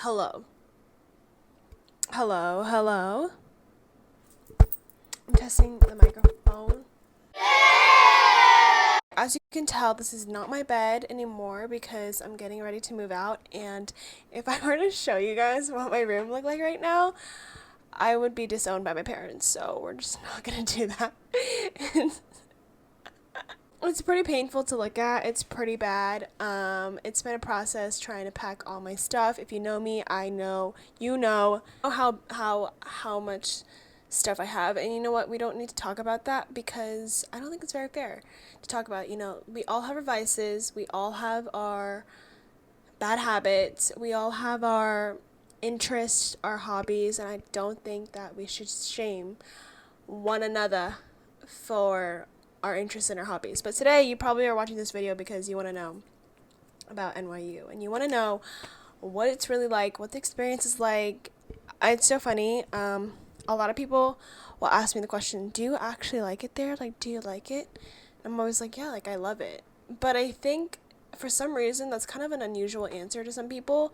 Hello. Hello, hello. I'm testing the microphone. As you can tell, this is not my bed anymore because I'm getting ready to move out. And if I were to show you guys what my room looked like right now, I would be disowned by my parents. So we're just not going to do that. It's pretty painful to look at. It's pretty bad. It's been a process trying to pack all my stuff. If you know me, I know you know how much stuff I have. And you know what? We don't need to talk about that because I don't think it's very fair to talk about. We all have our vices. We all have our bad habits. We all have our interests, our hobbies, and I don't think that we should shame one another for our interests and our hobbies. But today you probably are watching this video because you want to know about NYU and you want to know what it's really like, what the experience is like. It's so funny. A lot of people will ask me the question, do you actually like it there? Like, do you like it? And I'm always like, yeah, like I love it. But I think for some reason that's kind of an unusual answer to some people.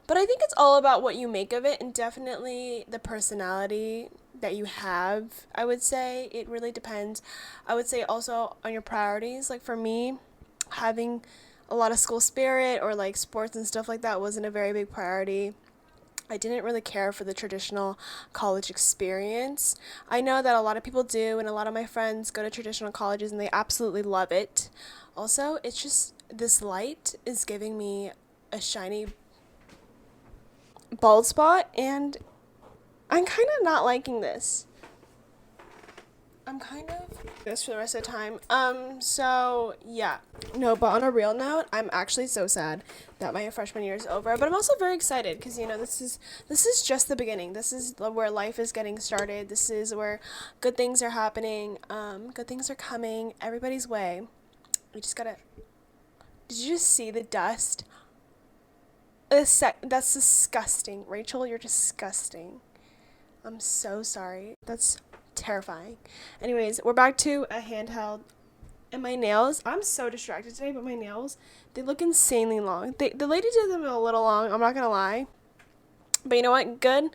But I think it's all about what you make of it, and definitely the personality that you have. I would say it really depends. I would say also on your priorities. Like for me, having a lot of school spirit or like sports and stuff like that wasn't a very big priority. I didn't really care for the traditional college experience. I know that a lot of people do, and a lot of my friends go to traditional colleges and they absolutely love it. Also, it's just this light is giving me a shiny bald spot, and I'm kind of not liking this. I'm kind of this for the rest of the time. So yeah. No, but on a real note, I'm actually so sad that my freshman year is over. But I'm also very excited because this is just the beginning. This is where life is getting started. This is where good things are happening. Good things are coming everybody's way. We just gotta. Did you just see the dust? That's disgusting. Rachel, you're disgusting. I'm so sorry. That's terrifying. Anyways, we're back to a handheld. And my nails, I'm so distracted today, but my nails, they look insanely long. The lady did them a little long, I'm not gonna lie. But you know what? Good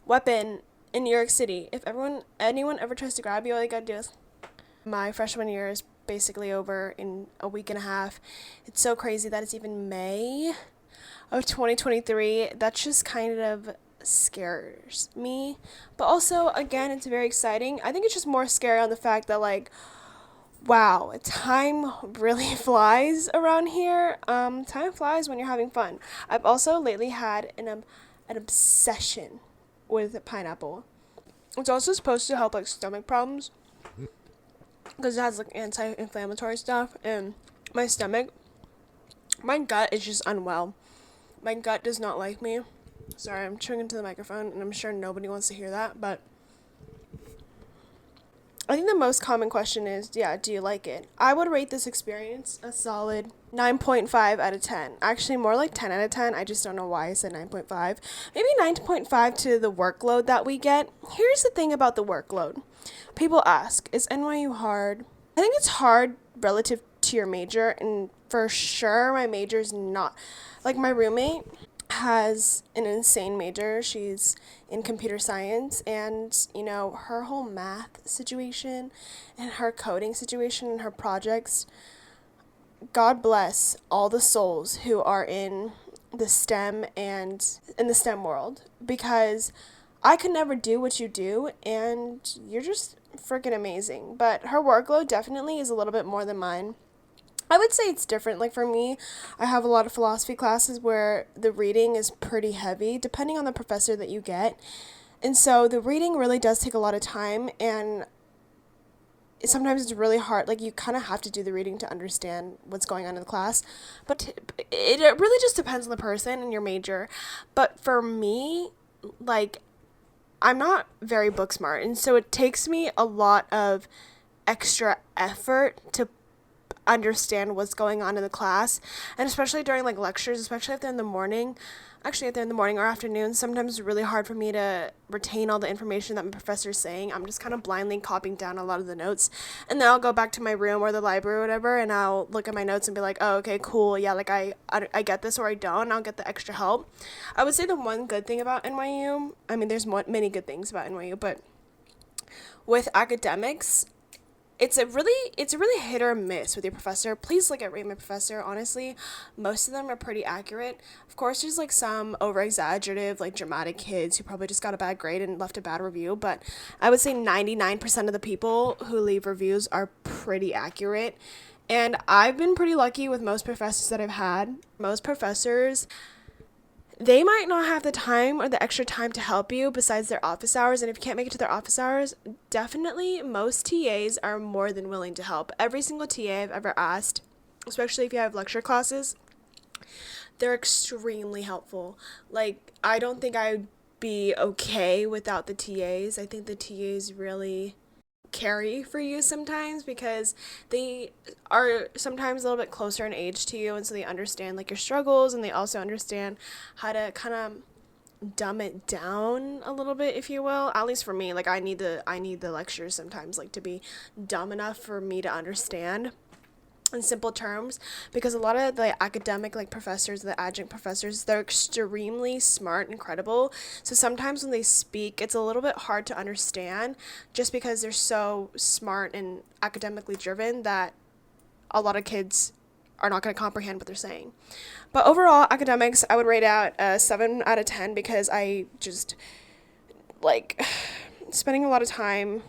weapon in New York City. If anyone ever tries to grab you, all you gotta do is. My freshman year is basically over in a week and a half. It's so crazy that it's even May of 2023. That's just kind of scares me. But also, again, it's very exciting. I think it's just more scary on the fact that, like, wow, time really flies around here. Time flies when you're having fun. I've also lately had an obsession with pineapple. It's also supposed to help, like, stomach problems because it has, like, anti-inflammatory stuff. And my gut is just unwell. My gut does not like me. Sorry, I'm chewing into the microphone, and I'm sure nobody wants to hear that, but I think the most common question is, do you like it? I would rate this experience a solid 9.5 out of 10. Actually, more like 10 out of 10. I just don't know why I said 9.5. Maybe 9.5 to the workload that we get. Here's the thing about the workload. People ask, is NYU hard? I think it's hard relative to your major, and for sure my major is not. Like, my roommate has an insane major. She's in computer science, and her whole math situation and her coding situation and her projects, God bless all the souls who are in the STEM and in the STEM world, because I could never do what you do, and you're just freaking amazing. But her workload definitely is a little bit more than mine. I would say it's different. Like for me, I have a lot of philosophy classes where the reading is pretty heavy, depending on the professor that you get. And so the reading really does take a lot of time, and sometimes it's really hard. Like, you kind of have to do the reading to understand what's going on in the class. But it really just depends on the person and your major. But for me, like, I'm not very book smart, and so it takes me a lot of extra effort to understand what's going on in the class. And especially during like lectures, especially if they're in the morning. Actually, if they're in the morning or afternoon, sometimes it's really hard for me to retain all the information that my professor is saying. I'm just kind of blindly copying down a lot of the notes. And then I'll go back to my room or the library or whatever, and I'll look at my notes and be like, oh, okay, cool. Yeah, like I get this or I don't, and I'll get the extra help. I would say the one good thing about NYU, I mean, there's many good things about NYU, but with academics, it's a really hit or miss with your professor. Please rate my professor. Honestly, most of them are pretty accurate. Of course, there's like some over exaggerative, like dramatic kids who probably just got a bad grade and left a bad review, but I would say 99% of the people who leave reviews are pretty accurate. And I've been pretty lucky with most professors that I've had. Most professors, they might not have the time or the extra time to help you besides their office hours. And if you can't make it to their office hours, definitely most TAs are more than willing to help. Every single TA I've ever asked, especially if you have lecture classes, they're extremely helpful. Like, I don't think I'd be okay without the TAs. I think the TAs really carry for you sometimes because they are sometimes a little bit closer in age to you, and so they understand like your struggles, and they also understand how to kind of dumb it down a little bit, if you will. At least for me, like I need the lectures sometimes like to be dumb enough for me to understand in simple terms, because a lot of the academic like professors, the adjunct professors, they're extremely smart and credible. So sometimes when they speak, it's a little bit hard to understand just because they're so smart and academically driven that a lot of kids are not going to comprehend what they're saying. But overall, academics, I would rate out a 7 out of 10 because I just like spending a lot of time.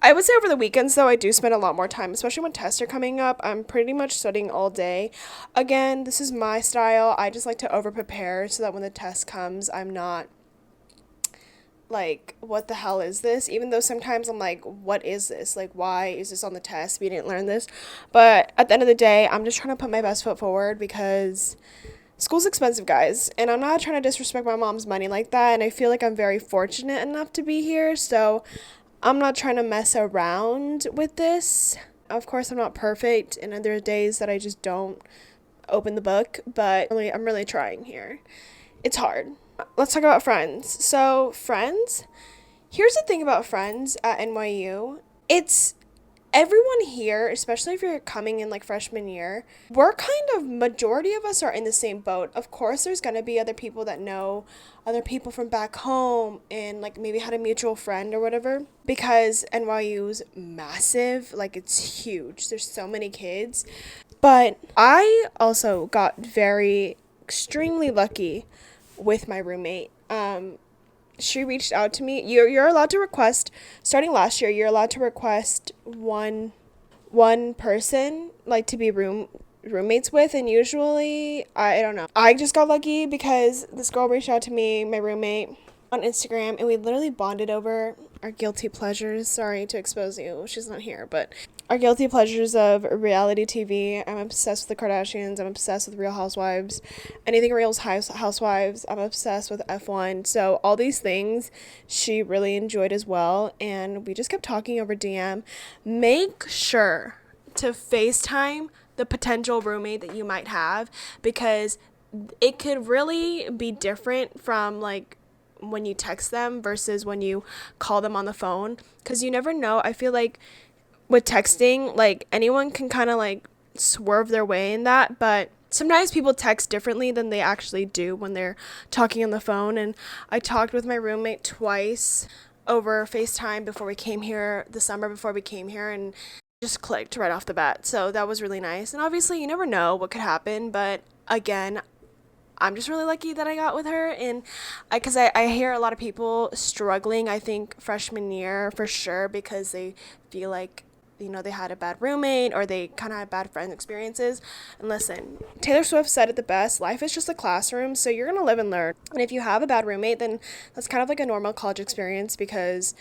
I would say over the weekends, though, I do spend a lot more time, especially when tests are coming up. I'm pretty much studying all day. Again, this is my style. I just like to over-prepare so that when the test comes, I'm not like, what the hell is this? Even though sometimes I'm like, what is this? Like, why is this on the test? We didn't learn this. But at the end of the day, I'm just trying to put my best foot forward because school's expensive, guys, and I'm not trying to disrespect my mom's money like that, and I feel like I'm very fortunate enough to be here, so I'm not trying to mess around with this. Of course, I'm not perfect, and there are days that I just don't open the book, but I'm really trying here. It's hard. Let's talk about friends. So, friends, here's the thing about friends at NYU. It's everyone here, especially if you're coming in like freshman year, we're kind of, majority of us are in the same boat. Of course, there's going to be other people that know other people from back home and like maybe had a mutual friend or whatever, because NYU's massive, like it's huge. There's so many kids. But I also got extremely lucky with my roommate. She reached out to me. You're allowed to request, starting last year, you're allowed to request one person like to be roommates with, and usually I don't know. I just got lucky because this girl reached out to me, my roommate, on Instagram, and we literally bonded over our guilty pleasures. Sorry to expose you. She's not here, but our guilty pleasures of reality TV. I'm obsessed with the Kardashians. I'm obsessed with Real Housewives. Anything Real Housewives. I'm obsessed with F1. So all these things she really enjoyed as well. And we just kept talking over DM. Make sure to FaceTime the potential roommate that you might have, because it could really be different from like when you text them versus when you call them on the phone, because you never know. I feel like with texting, like anyone can kind of like swerve their way in that, but sometimes people text differently than they actually do when they're talking on the phone. And I talked with my roommate twice over FaceTime before we came here, the summer before we came here, and just clicked right off the bat. So that was really nice. And obviously you never know what could happen, but again, I'm just really lucky that I got with her. And because I hear a lot of people struggling, I think freshman year for sure, because they feel like, you know, they had a bad roommate or they kind of had bad friend experiences. And listen, Taylor Swift said it the best: life is just a classroom, so you're gonna live and learn. And if you have a bad roommate, then that's kind of like a normal college experience, because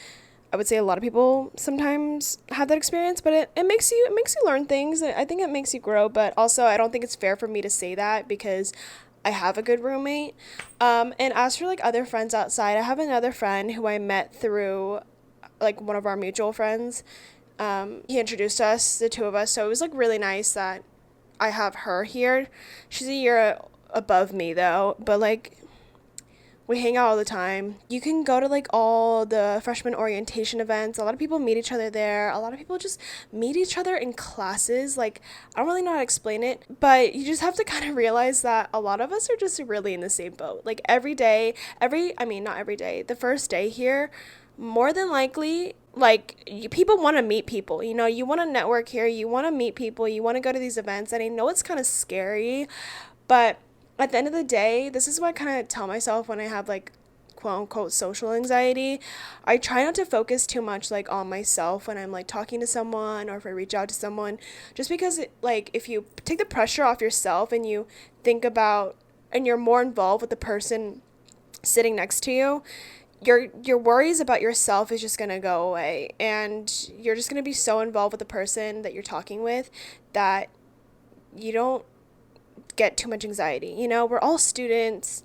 I would say a lot of people sometimes have that experience, but it makes you learn things. I think it makes you grow, but also I don't think it's fair for me to say that because I have a good roommate. And as for like other friends outside, I have another friend who I met through like one of our mutual friends. He introduced us, the two of us, so it was like really nice that I have her here. She's a year above me though, but like we hang out all the time. You can go to like all the freshman orientation events. A lot of people meet each other there. A lot of people just meet each other in classes. Like, I don't really know how to explain it, but you just have to kind of realize that a lot of us are just really in the same boat. Like every day, not every day, the first day here, more than likely, people want to meet people. You know, you want to network here, you want to meet people, you want to go to these events. And I know it's kind of scary, but at the end of the day, this is what I kind of tell myself when I have like quote unquote social anxiety. I try not to focus too much like on myself when I'm like talking to someone or if I reach out to someone, just because like if you take the pressure off yourself and you think about and you're more involved with the person sitting next to you, your worries about yourself is just going to go away, and you're just going to be so involved with the person that you're talking with that you don't get too much anxiety. You know, we're all students.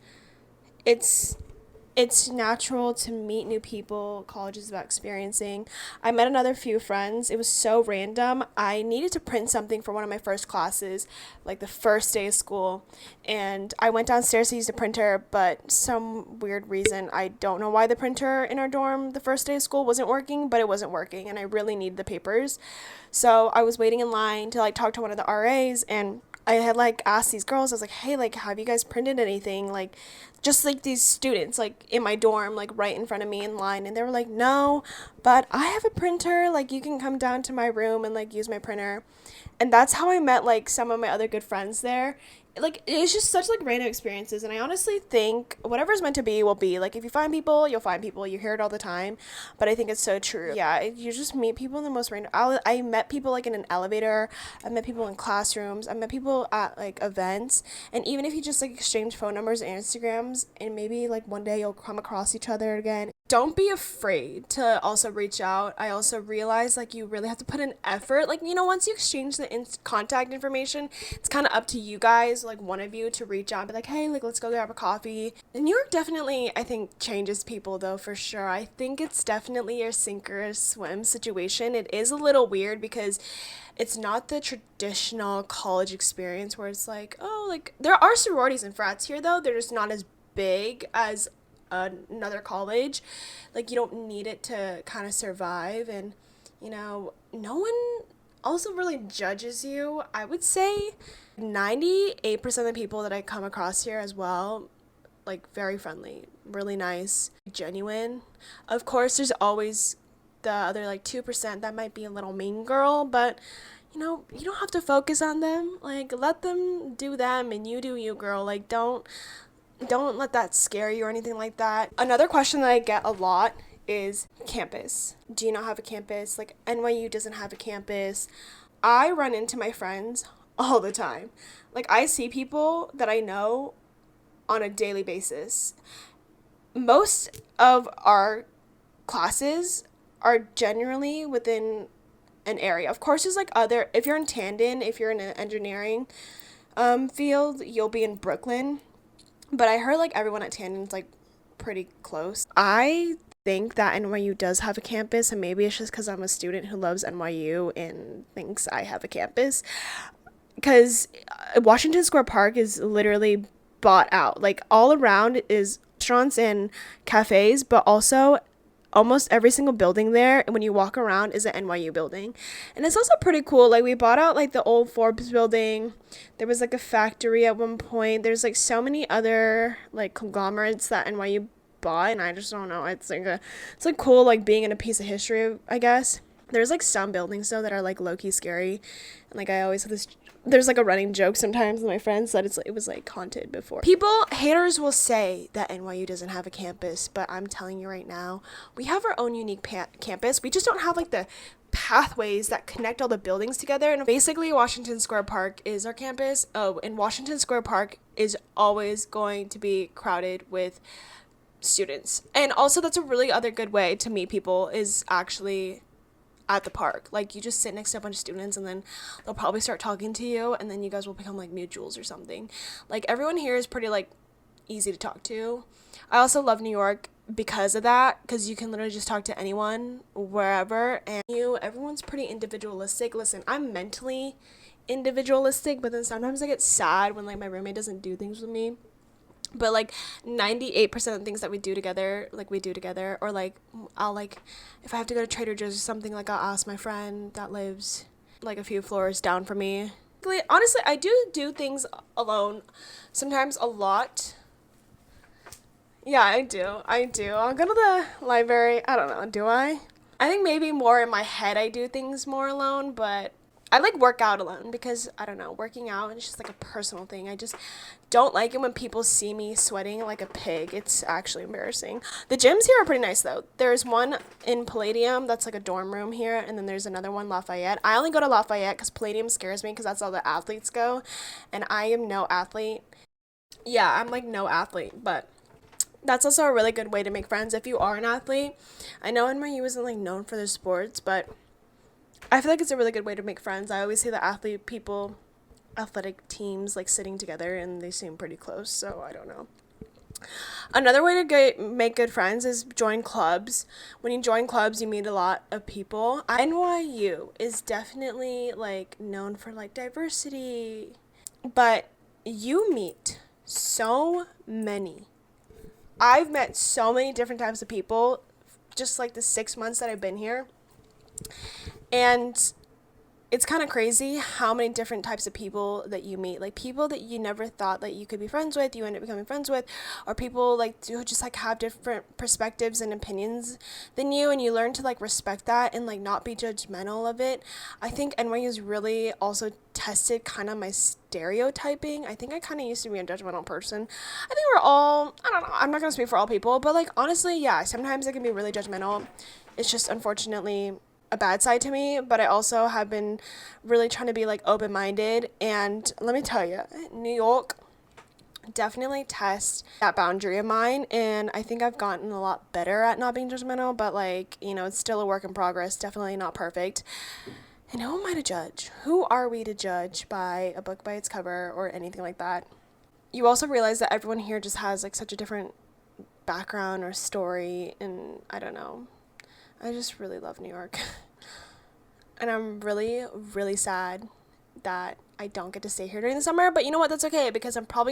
It's natural to meet new people. College is about experiencing. I met another few friends. It was so random. I needed to print something for one of my first classes, like the first day of school. And I went downstairs to use the printer, but some weird reason, I don't know why the printer in our dorm the first day of school wasn't working, but it wasn't working. And I really needed the papers. So I was waiting in line to like talk to one of the RAs, and I had like asked these girls, I was like, hey, like, have you guys printed anything? Like, just like these students, like in my dorm, like right in front of me in line. And they were like, no, but I have a printer. Like, you can come down to my room and like use my printer. And that's how I met like some of my other good friends there. Like, it's just such like random experiences, and I honestly think whatever's meant to be will be. Like, if you find people, you'll find people. You hear it all the time, but I think it's so true. Yeah, you just meet people in the most random. I met people like in an elevator. I met people in classrooms. I met people at like events, and even if you just like exchange phone numbers and Instagrams, and maybe like one day you'll come across each other again. Don't be afraid to also reach out. I also realize like you really have to put in effort. Like, you know, once you exchange the contact information, it's kind of up to you guys, like one of you, to reach out and be like, hey, like, let's go grab a coffee. New York definitely, I think, changes people though, for sure. I think it's definitely a sink or swim situation. It is a little weird because it's not the traditional college experience where it's like, oh, like, there are sororities and frats here though. They're just not as big as another college. Like, you don't need it to kind of survive, and you know, no one also really judges you. I would say 98% of the people that I come across here as well, like, very friendly, really nice, genuine. Of course, there's always the other like 2% that might be a little mean girl, but you know, you don't have to focus on them. Like, let them do them and you do you, girl. Like, don't let that scare you or anything like that. Another question that I get a lot is campus. Do you not have a campus? Like, NYU doesn't have a campus. I run into my friends all the time. Like, I see people that I know on a daily basis. Most of our classes are generally within an area. Of course, there's like other, if you're in Tandon, if you're in an engineering field, you'll be in Brooklyn. But I heard like everyone at Tandon's like pretty close. I think that NYU does have a campus, and maybe it's just because I'm a student who loves NYU and thinks I have a campus. Because Washington Square Park is literally bought out. Like, all around is restaurants and cafes, but also almost every single building there, when you walk around, is an NYU building. And it's also pretty cool. Like, we bought out like the old Forbes building. There was like a factory at one point. There's like so many other like conglomerates that NYU bought, and I just don't know. It's like cool, like being in a piece of history, I guess. There's like some buildings though that are like low-key scary, and like I always have this, there's like a running joke sometimes with my friends that it was like haunted before. Haters will say that NYU doesn't have a campus, but I'm telling you right now, we have our own unique campus. We just don't have like the pathways that connect all the buildings together. And basically, Washington Square Park is our campus. Oh, and Washington Square Park is always going to be crowded with students. And also, that's a really other good way to meet people, is actually at the park. Like, you just sit next to a bunch of students, and then they'll probably start talking to you, and then you guys will become like mutuals or something. Like, everyone here is pretty like easy to talk to. I also love New York because of that, because you can literally just talk to anyone wherever, and everyone's pretty individualistic. Listen, I'm mentally individualistic, but then sometimes I get sad when like my roommate doesn't do things with me. But like 98% of things that we do together, or like I'll like, if I have to go to Trader Joe's or something, like I'll ask my friend that lives like a few floors down from me. Honestly, I do things alone sometimes, a lot. Yeah, I do. I'll go to the library. I don't know, do I think maybe more in my head I do things more alone, but I like work out alone because I don't know, working out is just like a personal thing. I just don't like it when people see me sweating like a pig. It's actually embarrassing. The gyms here are pretty nice though. There's one in Palladium that's like a dorm room here, and then there's another one, Lafayette. I only go to Lafayette because Palladium scares me because that's all the athletes go, and I am no athlete. Yeah, I'm like no athlete, but that's also a really good way to make friends if you are an athlete. I know NYU isn't like known for their sports, but I feel like it's a really good way to make friends. I always see the athletic teams like sitting together and they seem pretty close, so I don't know. Another way to make good friends is join clubs. When you join clubs, you meet a lot of people. NYU is definitely like known for like diversity, but you meet so many. I've met so many different types of people just like the 6 months that I've been here. And it's kind of crazy how many different types of people that you meet, like people that you never thought that you could be friends with, you end up becoming friends with, or people like who just like have different perspectives and opinions than you, and you learn to like respect that and like not be judgmental of it. I think NYU's really also tested kind of my stereotyping. I think I kind of used to be a judgmental person. I think we're all, I don't know, I'm not going to speak for all people, but like honestly, yeah, sometimes I can be really judgmental. It's just unfortunately a bad side to me, but I also have been really trying to be like open-minded. And let me tell you, New York definitely tests that boundary of mine, and I think I've gotten a lot better at not being judgmental, but like, it's still a work in progress, definitely not perfect. And who am I to judge? Who are we to judge by a book by its cover or anything like that? You also realize that everyone here just has like such a different background or story, and I don't know. I just really love New York. And I'm really, really sad that I don't get to stay here during the summer. But you know what? That's okay because I'm probably